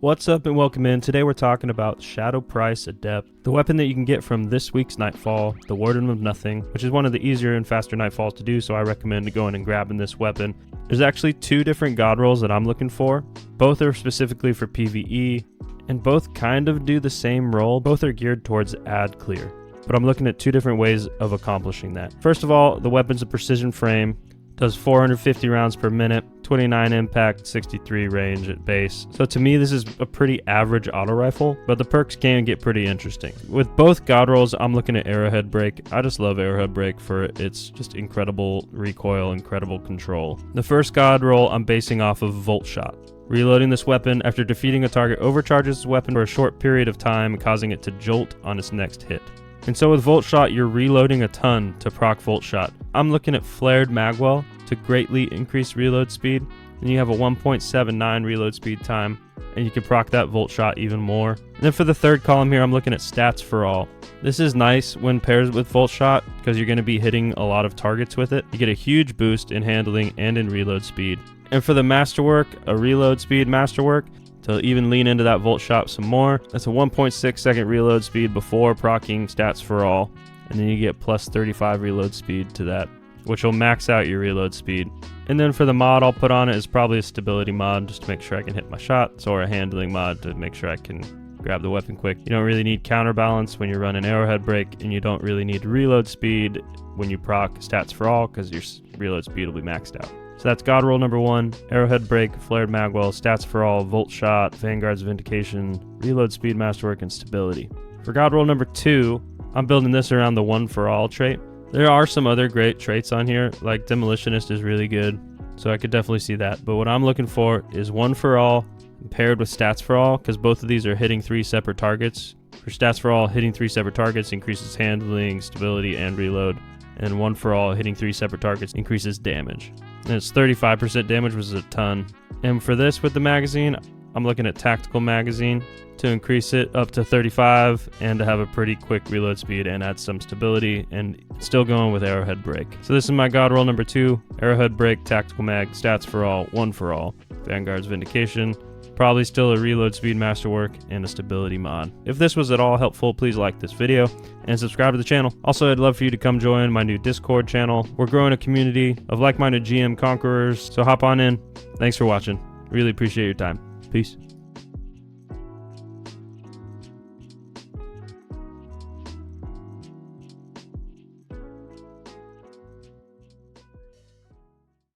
What's up and welcome in. Today we're talking about Shadow Price Adept, the weapon that you can get from this week's Nightfall, the Warden of Nothing, which is one of the easier and faster Nightfalls to do, so I recommend going and grabbing this weapon. There's actually two different god rolls that I'm looking for. Both are specifically for PVE, and both kind of do the same role. Both are geared towards ad clear, but I'm looking at two different ways of accomplishing that. First of all, the weapon's a precision frame, does 450 rounds per minute, 29 impact, 63 range at base. So to me, this is a pretty average auto rifle, but the perks can get pretty interesting. With both god rolls, I'm looking at Arrowhead Break. I just love Arrowhead Break for its just incredible recoil, incredible control. The first god roll I'm basing off of Volt Shot. Reloading this weapon after defeating a target overcharges the weapon for a short period of time, causing it to jolt on its next hit. And so with Volt Shot, you're reloading a ton to proc Volt Shot. I'm looking at Flared Magwell to greatly increase reload speed. And you have a 1.79 reload speed time, and you can proc that Volt Shot even more. And then for the third column here, I'm looking at Stats for All. This is nice when paired with Volt Shot because you're going to be hitting a lot of targets with it. You get a huge boost in handling and in reload speed. And for the Masterwork, a reload speed Masterwork, to even lean into that Volt Shot some more. That's a 1.6 second reload speed before proccing Stats for All, and then you get plus 35 reload speed to that, which will max out your reload speed. And then for the mod I'll put on it is probably a stability mod just to make sure I can hit my shots, or a handling mod to make sure I can grab the weapon quick. You don't really need counterbalance when you're running Arrowhead Break, and you don't really need reload speed when you proc Stats for All because your reload speed will be maxed out. So that's god roll number 1, Arrowhead Break, Flared Magwell, Stats for All, Volt Shot, Vanguard's Vindication, Reload Speed, Masterwork, and Stability. For god roll number 2, I'm building this around the One for All trait. There are some other great traits on here, like Demolitionist is really good, so I could definitely see that. But what I'm looking for is One for All paired with Stats for All, because both of these are hitting 3 separate targets. For Stats for All, hitting 3 separate targets increases handling, stability, and reload. And One for All, hitting 3 separate targets increases damage. And it's 35% damage, which is a ton. And for this with the magazine, I'm looking at Tactical Magazine to increase it up to 35 and to have a pretty quick reload speed and add some stability, and still going with Arrowhead Break. So this is my god roll number 2, Arrowhead Break, Tactical Mag, Stats for All, One for All, Vanguard's Vindication, probably still a reload speed Masterwork, and a stability mod. If this was at all helpful, please like this video and subscribe to the channel. Also, I'd love for you to come join my new Discord channel. We're growing a community of like-minded GM conquerors, so hop on in. Thanks for watching. Really appreciate your time. Peace.